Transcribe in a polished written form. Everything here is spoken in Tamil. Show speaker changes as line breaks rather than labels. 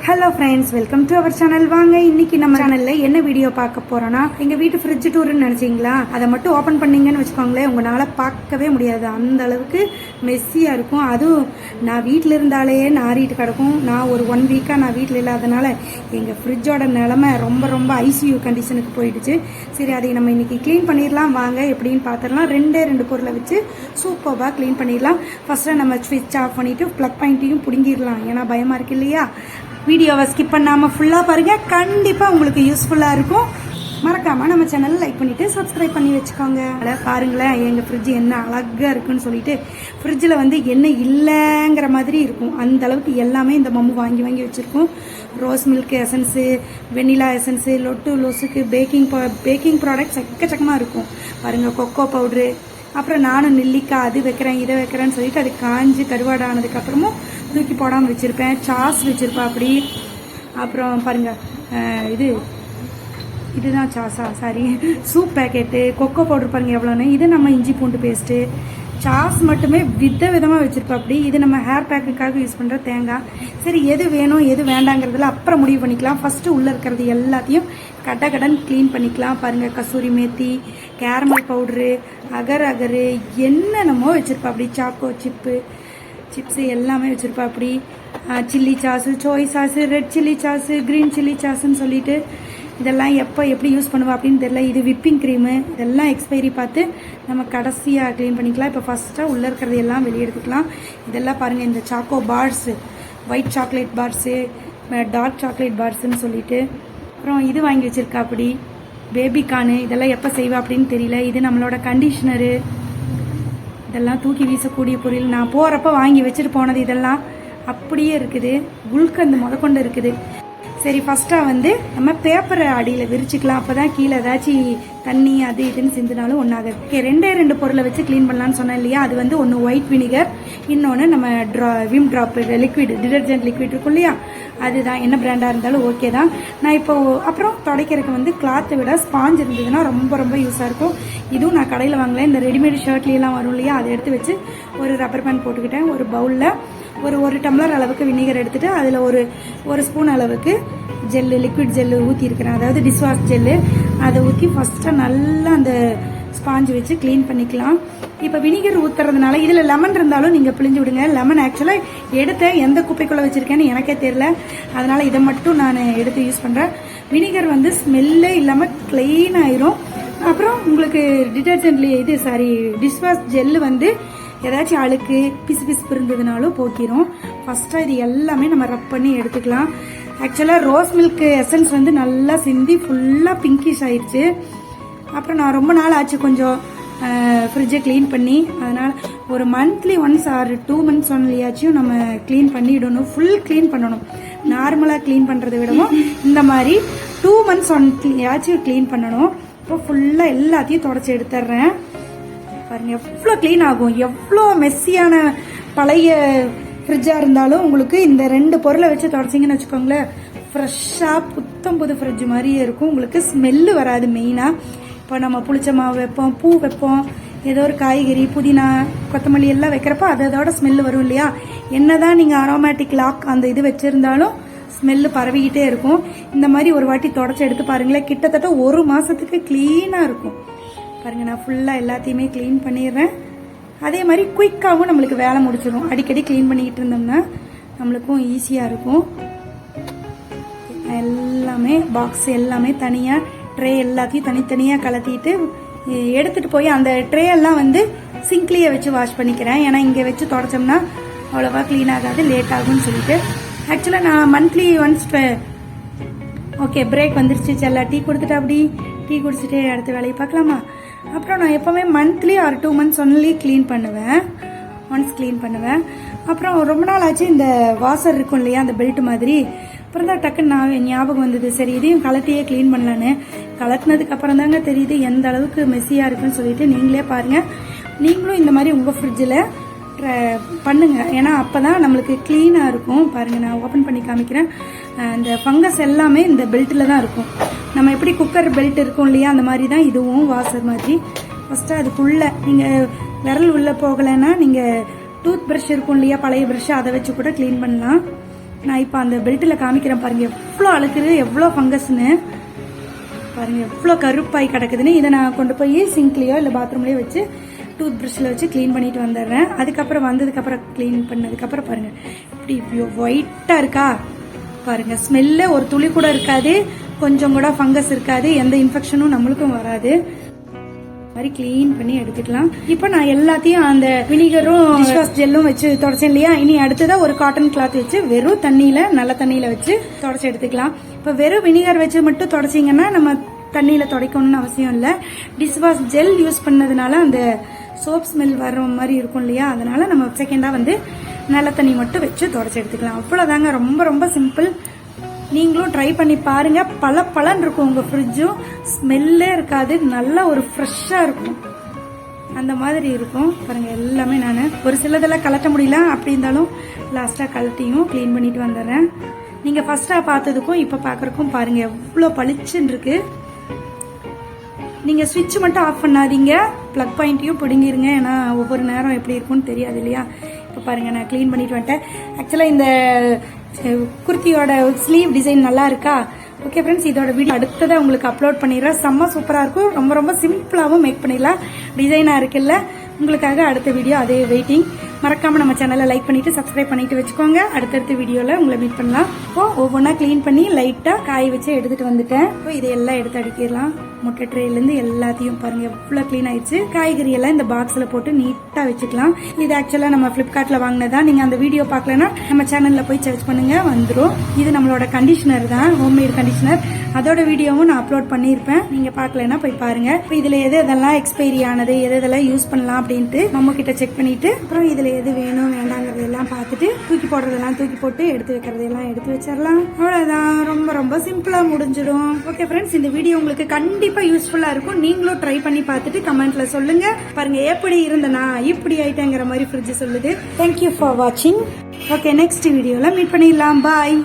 Hello friends, welcome to our channel. வாங்க இன்னைக்கு நம்ம சேனல்ல என்ன வீடியோ பார்க்க போறோம்னா, எங்க வீட்டு ஃப்ரிட்ஜ் டூர்னு நினைச்சீங்களா? அதை மட்டும் ஓபன் பண்ணீங்கன்னு வச்சுக்கோங்களேன், உங்களால பார்க்கவே முடியாது. அந்த அளவுக்கு மெஸ்ஸியா இருக்கும். அதுவும் நான் வீட்டில் இருந்தாலே நாறிட்டு கிடக்கும். நான் ஒரு 1 வீக்கா நான் வீட்டில் இல்லாதனால எங்க ஃப்ரிட்ஜோட நிலைமை ரொம்ப ரொம்ப ஐசியூ கண்டிஷனுக்கு போயிடுச்சு. சரி, அதை நம்ம இன்னைக்கு க்ளீன் பண்ணிடலாம். வாங்க எப்படின்னு பார்த்துடலாம். 2 பொருளை வச்சு சூப்பராக க்ளீன் பண்ணிடலாம். ஃபர்ஸ்ட் நம்ம ஸ்விட்ச் ஆஃப் பண்ணிட்டு ப்ளக் பாயிண்ட்டையும் பிடுங்கிடலாம். ஏன்னா பயமா இருக்கு இல்லையா? வீடியோவை ஸ்கிப் பண்ணாமல் ஃபுல்லாக பாருங்கள், கண்டிப்பாக உங்களுக்கு யூஸ்ஃபுல்லாக இருக்கும். மறக்காமல் நம்ம சேனலை லைக் பண்ணிவிட்டு சப்ஸ்கிரைப் பண்ணி வச்சுக்கோங்க. அதில் பாருங்களேன், எங்கள் ஃப்ரிட்ஜ் என்ன அழகாக இருக்குன்னு சொல்லிட்டு. ஃப்ரிட்ஜில் என்ன இல்லைங்கிற மாதிரி இருக்கும். அந்த அளவுக்கு எல்லாமே இந்த மம்மு வாங்கி வாங்கி வச்சுருக்கோம். Rose milk essence, vanilla essence, லொட்டு லொசுக்கு, பேக்கிங் ப்ராடக்ட்ஸ் எக்கச்சக்கமாக இருக்கும். பாருங்கள், கொக்கோ பவுட்ரு, அப்புறம் நானும் நெல்லிக்காய் அது வைக்கிறேன் இதை வைக்கிறேன்னு சொல்லிட்டு அது காஞ்சி கருவாடு ஆனதுக்கப்புறமும் தூக்கி போடாமல் வச்சுருப்பேன். சாஸ் வச்சுருப்பேன் அப்படி. அப்புறம் பாருங்கள், இதுதான் சாஸா, sorry, soup packet, cocoa powder பாருங்கள் எவ்வளோன்னு. இது நம்ம இஞ்சி பூண்டு பேஸ்ட்டு, சாஸ் மட்டுமே விதமாக வச்சுருப்போம் அப்படி. இது நம்ம ஹேர் பேக்குக்காக யூஸ் பண்ணுற தேங்காய். சரி, எது வேணும் எது வேண்டாங்கிறதுல அப்புறம் முடிவு பண்ணிக்கலாம். ஃபஸ்ட்டு உள்ளே இருக்கிறது எல்லாத்தையும் கடன் க்ளீன் பண்ணிக்கலாம். பாருங்கள், கசூரி மேத்தி, கேரமல் பவுட்ரு, அகரு என்னென்னமோ வச்சுருப்பா அப்படி. சாக்கோ சிப்ஸு எல்லாமே வச்சுருப்பா அப்படி. Chilli sauce, soy sauce, red chilli sauce, green chilli சாஸுன்னு சொல்லிட்டு இதெல்லாம் எப்போ எப்படி யூஸ் பண்ணுவா அப்படின்னு தெரியல. இது விப்பிங் க்ரீமு. இதெல்லாம் எக்ஸ்பைரி பார்த்து நம்ம கடைசியாக க்ளீன் பண்ணிக்கலாம். இப்போ ஃபஸ்ட்டாக உள்ளே இருக்கிறது எல்லாம் வெளியே எடுத்துக்கலாம். இதெல்லாம் பாருங்கள், இந்த choco bars, white chocolate bars, dark chocolate பார்ஸுன்னு சொல்லிட்டு. அப்புறம் இது வாங்கி வச்சுருக்கா அப்படி, பேபிகார்னு. இதெல்லாம் எப்போ செய்வா அப்படின்னு தெரியல. இது நம்மளோட கண்டிஷ்னரு. இதெல்லாம் தூக்கி வீசக்கூடிய பொருள். நான் போகிறப்ப வாங்கி வச்சுட்டு போனது இதெல்லாம் அப்படியே இருக்குது. குல்கந்து முதற்கொண்டு இருக்குது. சரி, ஃபஸ்ட்டாக நம்ம பேப்பரை அடியில் விரிச்சிக்கலாம். அப்போ தான் கீழே ஏதாச்சும் தண்ணி அது இதுன்னு சிந்தினாலும் ஒன்றாக. 2 பொருளை வச்சு க்ளீன் பண்ணலான்னு சொன்னேன் இல்லையா? அது ஒன்று ஒயிட் வினிகர், இன்னொன்று நம்ம Vim drop liquid, detergent liquid இருக்கும் இல்லையா? அதுதான். என்ன பிராண்டாக இருந்தாலும் ஓகே தான். நான் இப்போ அப்புறம் துடைக்கிறதுக்கு கிளாத்தை விட ஸ்பாஞ்ச் இருந்ததுன்னா ரொம்ப ரொம்ப யூஸாக இருக்கும். இதுவும் நான் கடையில் வாங்கல. இந்த ரெடிமேட் ஷர்ட்லாம் வரும் இல்லையா? அதை எடுத்து வச்சு ஒரு ரப்பர் பேண்ட் போட்டுக்கிட்டேன். ஒரு பவுலில் ஒரு டம்ளர் அளவுக்கு வினிகர் எடுத்துட்டு அதில் ஒரு ஸ்பூன் அளவுக்கு ஜெல்லு, லிக்விட் ஜெல்லு ஊற்றிருக்கிறேன். அதாவது டிஷ்வாஷ் ஜெல்லு. அதை ஊற்றி ஃபஸ்ட்டாக நல்லா அந்த ஸ்பாஞ்சு வச்சு க்ளீன் பண்ணிக்கலாம். இப்போ வினிகர் ஊற்றுறதுனால இதில் லெமன் இருந்தாலும் நீங்கள் பிழிஞ்சு விடுங்க. லெமன் ஆக்சுவலாக எடுத்த எந்த குப்பைக்குள்ளே வச்சுருக்கேன்னு எனக்கே தெரியல. அதனால் இதை மட்டும் நான் எடுத்து யூஸ் பண்ணுறேன். வினிகர் ஸ்மெல்லே இல்லாமல் க்ளீன் ஆயிரும். அப்புறம் உங்களுக்கு டிஷ்வாஷ் ஜெல்லு ஏதாச்சும் அழுக்கு பிசு இருந்ததுனாலும் போக்கிரும். ஃபஸ்ட்டாக இது எல்லாமே நம்ம ரப் பண்ணி எடுத்துக்கலாம். ஆக்சுவலாக ரோஸ் மில்க் எசன்ஸ் நல்லா சிந்தி ஃபுல்லாக பிங்கிஷ் ஆயிடுச்சு. அப்புறம் நான் ரொம்ப நாள் ஆச்சு கொஞ்சம் ஃப்ரிட்ஜை க்ளீன் பண்ணி. அதனால் ஒரு மந்த்லி ஒன்ஸ் ஆர் 2 months ஒன்லியாச்சும் நம்ம க்ளீன் பண்ணிடணும். ஃபுல் க்ளீன் பண்ணணும். நார்மலாக க்ளீன் பண்ணுறதை விடவும் இந்த மாதிரி 2 months ஒன்லியாச்சும் க்ளீன் பண்ணணும். இப்போ ஃபுல்லாக எல்லாத்தையும் தொடச்சி எடுத்துடுறேன். பாருங்க எவ்வளோ க்ளீன் ஆகும். எவ்வளோ மெஸ்ஸியான பழைய ஃப்ரிட்ஜாக இருந்தாலும் உங்களுக்கு இந்த 2 பொருளை வச்சு தொடச்சிங்கன்னு வச்சுக்கோங்களேன், ஃப்ரெஷ்ஷாக புது ஃப்ரிட்ஜ் மாதிரியே இருக்கும். உங்களுக்கு ஸ்மெல்லு வராது. மெயினாக இப்போ நம்ம புளிச்ச மாவு வைப்போம், பூ வைப்போம், ஏதோ ஒரு காய்கறி, புதினா, கொத்தமல்லி எல்லாம் வைக்கிறப்போ அதோட ஸ்மெல்லு வரும் இல்லையா? என்னதான் நீங்கள் அரோமேட்டிக் லாக் அந்த இது வச்சுருந்தாலும் ஸ்மெல்லு பரவிக்கிட்டே இருக்கும். இந்த மாதிரி ஒரு வாட்டி தொடச்சி எடுத்து பாருங்களேன், கிட்டத்தட்ட 1 மாதத்துக்கு க்ளீனாக இருக்கும். பாருங்கள், நான் ஃபுல்லாக எல்லாத்தையுமே க்ளீன் பண்ணிடுறேன். அதே மாதிரி குயிக்காகவும் நம்மளுக்கு வேலை முடிச்சிடும். அடிக்கடி க்ளீன் பண்ணிக்கிட்டு இருந்தோம்னா நம்மளுக்கும் ஈஸியாக இருக்கும். எல்லாமே பாக்ஸ் எல்லாமே தனியாக, ட்ரே எல்லாத்தையும் தனித்தனியாக கலத்திட்டு எடுத்துகிட்டு போய் அந்த ட்ரே எல்லாம் சிங்க்லேயே வச்சு வாஷ் பண்ணிக்கிறேன். ஏன்னா இங்கே வச்சு தொடச்சோம்னா அவ்வளோவா க்ளீன் ஆகாது, லேட் ஆகும்னு சொல்லிட்டு. ஆக்சுவலாக நான் மந்த்லி ஒன்ஸ் ஓகே பிரேக் வந்துருச்சு. செல்லா டீ கொடுத்துட்டு அப்படி டீ குடிச்சிட்டு அடுத்த வேலையை பார்க்கலாமா? அப்புறம் நான் எப்போவுமே monthly or 2 months only once clean பண்ணுவேன். அப்புறம் ரொம்ப நாள் ஆச்சு இந்த வாசர் இருக்கும் இல்லையா, அந்த பெல்ட் மாதிரி. அப்புறம் தான் டக்குன்னு நான் ஞாபகம் வந்தது, சரி இதையும் கலட்டியே க்ளீன் பண்ணலான்னு. கலட்டினதுக்கு அப்புறம் தாங்க தெரியுது எந்த அளவுக்கு மெஸ்ஸியாக இருக்குன்னு சொல்லிட்டு. நீங்களே பாருங்கள், நீங்களும் இந்த மாதிரி உங்கள் ஃப்ரிட்ஜில் பண்ணுங்க. ஏன்னா அப்போ தான் நம்மளுக்கு க்ளீனாக இருக்கும். பாருங்கள், நான் ஓப்பன் பண்ணி காமிக்கிறேன். இந்த ஃபங்கஸ் எல்லாமே இந்த பெல்ட்டில் தான் இருக்கும். நம்ம எப்படி குக்கர் பெல்ட் இருக்கும் இல்லையா, அந்த மாதிரி தான் இதுவும் வாஷர் மாதிரி. ஃபஸ்ட்டு அதுக்குள்ளே நீங்கள் விரல் உள்ளே போகலைன்னா நீங்கள் டூத் ப்ரஷ் இருக்கும் இல்லையா, பழைய ப்ரஷ், அதை வச்சு கூட க்ளீன் பண்ணலாம். நான் இப்போ அந்த பெல்ட்டில் காமிக்கிறேன் பாருங்க, எவ்வளோ அழுக்குது, எவ்வளோ ஃபங்கஸ்ன்னு பாருங்க, எவ்வளோ கருப்பாய் கிடக்குதுன்னு. இதை நான் கொண்டு போய் சிங்க்லேயோ இல்லை பாத்ரூம்லேயோ வச்சு டூத் ப்ரஷில் வச்சு க்ளீன் பண்ணிட்டு வந்துடுறேன். அதுக்கப்புறம் வந்ததுக்கப்புறம் க்ளீன் பண்ணதுக்கப்புறம் பாருங்க இப்படி ஒயிட்டாக இருக்கா பாருங்க. ஸ்மெல்ல ஒரு துளி கூட இருக்காது, கொஞ்சம் கூட ஃபங்கஸ் இருக்காது, எந்த இன்ஃபெக்ஷனும் நம்மளுக்கும் வராது. மாதிரி க்ளீன் பண்ணி எடுத்துக்கலாம். இப்போ நான் எல்லாத்தையும் அந்த வினிகரும் டிஷ் வாஷ் ஜெல்லும் வச்சு தொடச்சேன் இல்லையா, இனி அடுத்ததா ஒரு காட்டன் கிளாத் வச்சு வெறும் தண்ணியில நல்ல தண்ணியில வச்சு தொடச்சி எடுத்துக்கலாம். இப்போ வெறும் வினிகர் வச்சு மட்டும் தொடச்சிங்கன்னா நம்ம தண்ணியில துடைக்கணும்னு அவசியம் இல்லை. டிஷ் வாஷ் ஜெல் யூஸ் பண்ணதுனால அந்த சோப் ஸ்மெல் வர மாதிரி இருக்கும் இல்லையா, அதனால நம்ம செகண்டா வந்து நல்ல தண்ணி மட்டும் வச்சு தொடச்சி எடுத்துக்கலாம். அவ்வளவுதாங்க, ரொம்ப ரொம்ப சிம்பிள். நீங்களும் ட்ரை பண்ணி பாருங்க. பலன்னு இருக்கும் உங்க ஃப்ரிட்ஜும், ஸ்மெல்லே இருக்காது, நல்லா ஒரு ஃப்ரெஷ்ஷா இருக்கும், அந்த மாதிரி இருக்கும் பாருங்க. எல்லாமே நான் ஒரு சிலதெல்லாம் கலட்ட முடியல, அப்படி இருந்தாலும் லாஸ்டா கலட்டியும் க்ளீன் பண்ணிட்டு வந்துடுறேன். நீங்க ஃபர்ஸ்டா பார்த்ததுக்கும் இப்ப பாக்குறதுக்கும் பாருங்க எவ்வளவு பளிச்சுன்னு இருக்கு. நீங்க சுவிட்ச் மட்டும் ஆஃப் பண்ணாதீங்க, பிளக் பாயிண்ட்டையும் பிடுங்கிருங்க, ஏன்னா ஒவ்வொரு நேரம் எப்படி இருக்கும்னு தெரியாது இல்லையா. இப்போ பாருங்க நான் க்ளீன் பண்ணிட்டு வந்துட்டேன். ஆக்சுவலா இந்த குர்த்தியோட ஸ்லீவ் டிசைன் நல்லா இருக்கா? ஓகே ஃப்ரெண்ட்ஸ், இதோட வீடியோ அடுத்ததை உங்களுக்கு அப்லோட் பண்ணிடுறேன். செம்ம சூப்பரா இருக்கும், ரொம்ப ரொம்ப சிம்பிளாவும் மேக் பண்ணிடலாம். டிசைனா இருக்குல்ல, உங்களுக்காக அடுத்த வீடியோ அதே வெயிட்டிங். மறக்காம நம்ம சேனலை லைக் பண்ணிட்டு சப்ஸ்கிரைப் பண்ணிட்டு வச்சுக்கோங்க. அடுத்தடுத்த வீடியோல உங்களை மீட் பண்ணலாம். இப்போ ஒவ்வொன்றா கிளீன் பண்ணி லைட்டா காய வச்சு எடுத்துட்டு வந்துட்டேன். இப்போ இதையெல்லாம் எடுத்து அடிக்கலாம். முட்டை ட்ரேல இருந்து எல்லாத்தையும் பாருங்க எவ்வளவு கிளீன் ஆயிடுச்சு. காய்கறி எல்லாம் இந்த பாக்ஸ்ல போட்டு நீட்டா வச்சுக்கலாம். இது ஆக்சுவலா நம்ம பிளிப்கார்ட்ல வாங்கினதா. நீங்க அந்த வீடியோ பார்க்கலன்னா நம்ம சேனல்ல போய் சர்ச் பண்ணுங்க, வந்துடும். இது நம்மளோட கண்டிஷனர் தான், ஹோம்மேட் கண்டிஷனர். அதோட வீடியோவும் நான் அப்லோட் பண்ணிருப்பேன், நீங்க பார்க்கலன்னா போய் பாருங்க. இப்போ இதுல எதெல்லாம் எக்ஸ்பைரி ஆனது, எதெல்லாம் யூஸ் பண்ணலாம் அப்படின்ட்டு நம்ம கிட்ட செக் பண்ணிட்டு, அப்புறம் இதுல எது வேணும் வேண்டாங்கிறது எல்லாம் பார்த்துட்டு தூக்கி போடுறதெல்லாம் தூக்கி போட்டு எடுத்து வைக்கிறதெல்லாம் எடுத்து வச்சிடலாம். அவ்வளவுதான், ரொம்ப ரொம்ப சிம்பிளா முடிஞ்சிடும். ஓகே ஃப்ரெண்ட்ஸ், இந்த வீடியோ உங்களுக்கு கண்டிப்பா யூஸ்ஃபுல்லா இருக்கும். நீங்களும் ட்ரை பண்ணி பார்த்துட்டு கமெண்ட்ல சொல்லுங்க. பாருங்க எப்படி இருந்தனா இப்படி ஆயிட்டேங்கிற மாதிரி ஃப்ரிட்ஜ் சொல்லுது. தேங்க்யூ ஃபார் வாட்சிங். ஓகே, நெக்ஸ்ட் வீடியோல மீட் பண்ணிடலாம். பாய்.